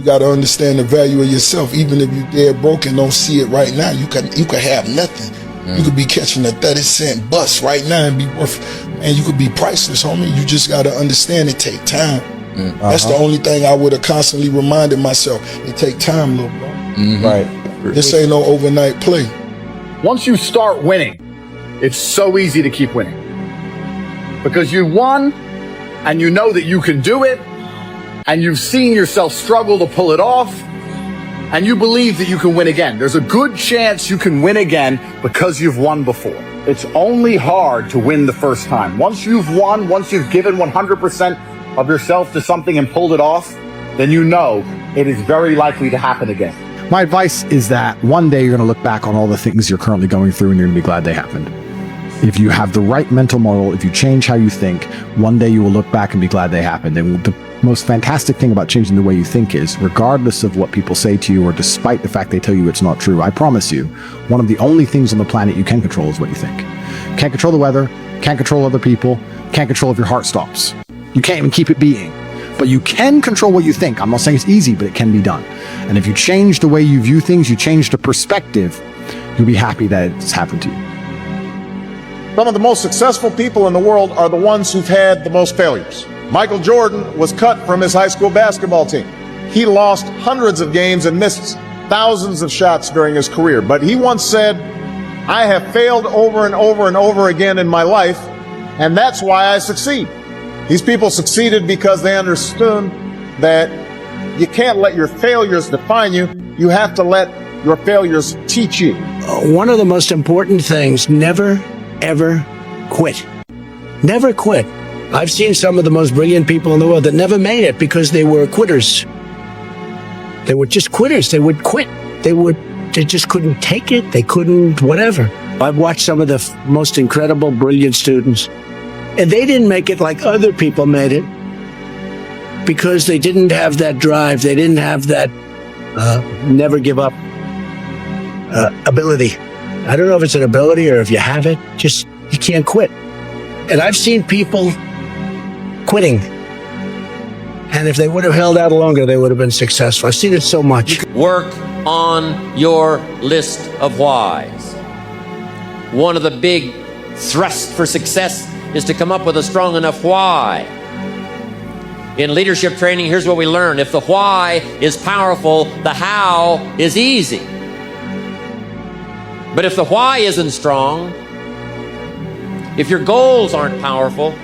got to understand the value of yourself. Even if you're dead broke and don't see it right now, you can have nothing. You could be catching a 30-cent bus right now and be worth, and you could be priceless, homie. You just got to understand it take time. That's the only thing I would have constantly reminded myself. It take time, little bro. Right. This ain't no overnight play. Once you start winning, it's so easy to keep winning. Because you won, and you know that you can do it, and you've seen yourself struggle to pull it off, and you believe that you can win again. There's a good chance you can win again because you've won before. It's only hard to win the first time. Once you've won, once you've given 100% of yourself to something and pulled it off, then you know it is very likely to happen again. My advice is that one day you're going to look back on all the things you're currently going through and you're going to be glad they happened. If you have the right mental model, if you change how you think, one day you will look back and be glad they happened. And the most fantastic thing about changing the way you think is, regardless of what people say to you or despite the fact they tell you it's not true, I promise you, one of the only things on the planet you can control is what you think. Can't control the weather, can't control other people, can't control if your heart stops. You can't even keep it beating. But you can control what you think. I'm not saying it's easy, but it can be done. And if you change the way you view things, you change the perspective, you'll be happy that it's happened to you. Some of the most successful people in the world are the ones who've had the most failures. Michael Jordan was cut from his high school basketball team. He lost hundreds of games and missed thousands of shots during his career. But he once said, "I have failed over and over and over again in my life, and that's why I succeed." These people succeeded because they understood that you can't let your failures define you. You have to let your failures teach you. One of the most important things, never, ever quit. Never quit. I've seen some of the most brilliant people in the world that never made it because they were quitters. They were just quitters. They would quit. They just couldn't take it. They couldn't, whatever. I've watched some of the most incredible, brilliant students, and they didn't make it like other people made it because they didn't have that drive. They didn't have that never give up ability. I don't know if it's an ability or if you have it, just you can't quit. And I've seen people quitting, and if they would have held out longer, they would have been successful. I've seen it so much. Work on your list of whys. One of the big thrusts for success is to come up with a strong enough why. In leadership training, here's what we learn. If the why is powerful, the how is easy. But if the why isn't strong, if your goals aren't powerful,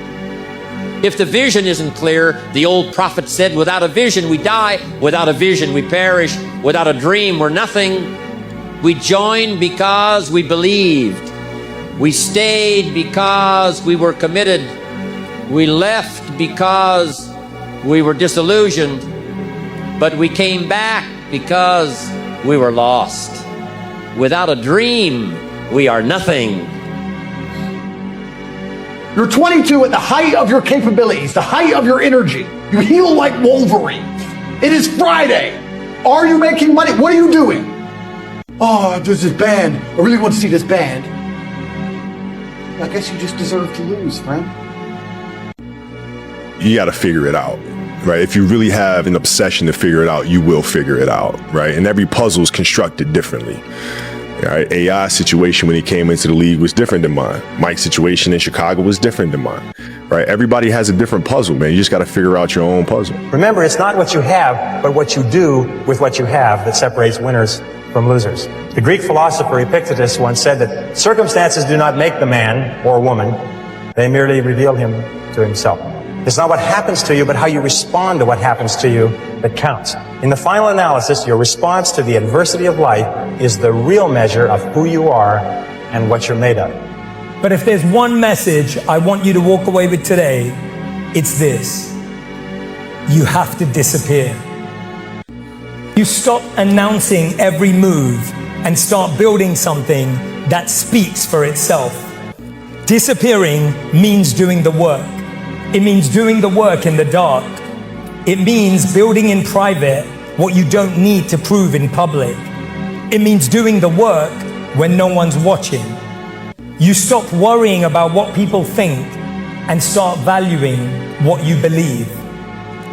if the vision isn't clear, the old prophet said, without a vision we die, without a vision we perish, without a dream we're nothing. We joined because we believed. We stayed because we were committed. We left because we were disillusioned. But we came back because we were lost. Without a dream, we are nothing. You're 22 at the height of your capabilities, the height of your energy. You heal like Wolverine. It is Friday. Are you making money? What are you doing? Oh, there's this band. I really want to see this band. I guess you just deserve to lose, friend. You got to figure it out, right? If you really have an obsession to figure it out, you will figure it out, right? And every puzzle is constructed differently. Right? AI's situation when he came into the league was different than mine. Mike's situation in Chicago was different than mine. Right? Everybody has a different puzzle, man. You just got to figure out your own puzzle. Remember, it's not what you have, but what you do with what you have that separates winners from losers. The Greek philosopher Epictetus once said that circumstances do not make the man or woman. They merely reveal him to himself. It's not what happens to you, but how you respond to what happens to you that counts. In the final analysis, your response to the adversity of life is the real measure of who you are and what you're made of. But if there's one message I want you to walk away with today, it's this. You have to disappear. You stop announcing every move and start building something that speaks for itself. Disappearing means doing the work. It means doing the work in the dark. It means building in private what you don't need to prove in public. It means doing the work when no one's watching. You stop worrying about what people think and start valuing what you believe.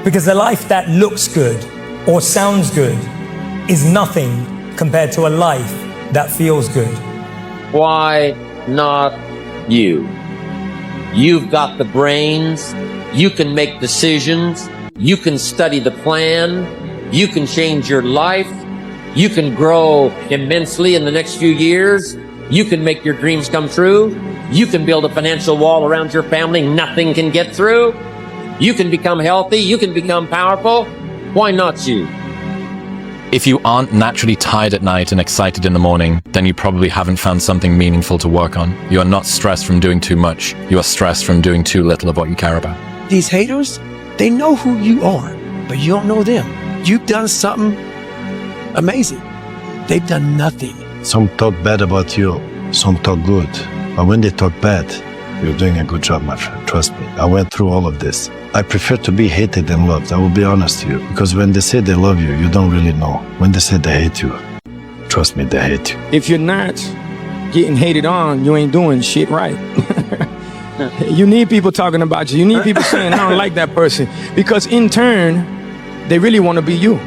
Because a life that looks good or sounds good is nothing compared to a life that feels good. Why not you? You've got the brains. You can make decisions. You can study the plan. You can change your life. You can grow immensely in the next few years. You can make your dreams come true. You can build a financial wall around your family nothing can get through. You can become healthy. You can become powerful. Why not you? If you aren't naturally tired at night and excited in the morning, then you probably haven't found something meaningful to work on. You are not stressed from doing too much. You are stressed from doing too little of what you care about. These haters, they know who you are, but you don't know them. You've done something amazing. They've done nothing. Some talk bad about you, some talk good. But when they talk bad, you're doing a good job, my friend. Trust me. I went through all of this. I prefer to be hated than loved. I will be honest to you. Because when they say they love you, you don't really know. When they say they hate you, trust me, they hate you. If you're not getting hated on, you ain't doing shit right. You need people talking about you. You need people saying, I don't like that person. Because in turn, they really want to be you.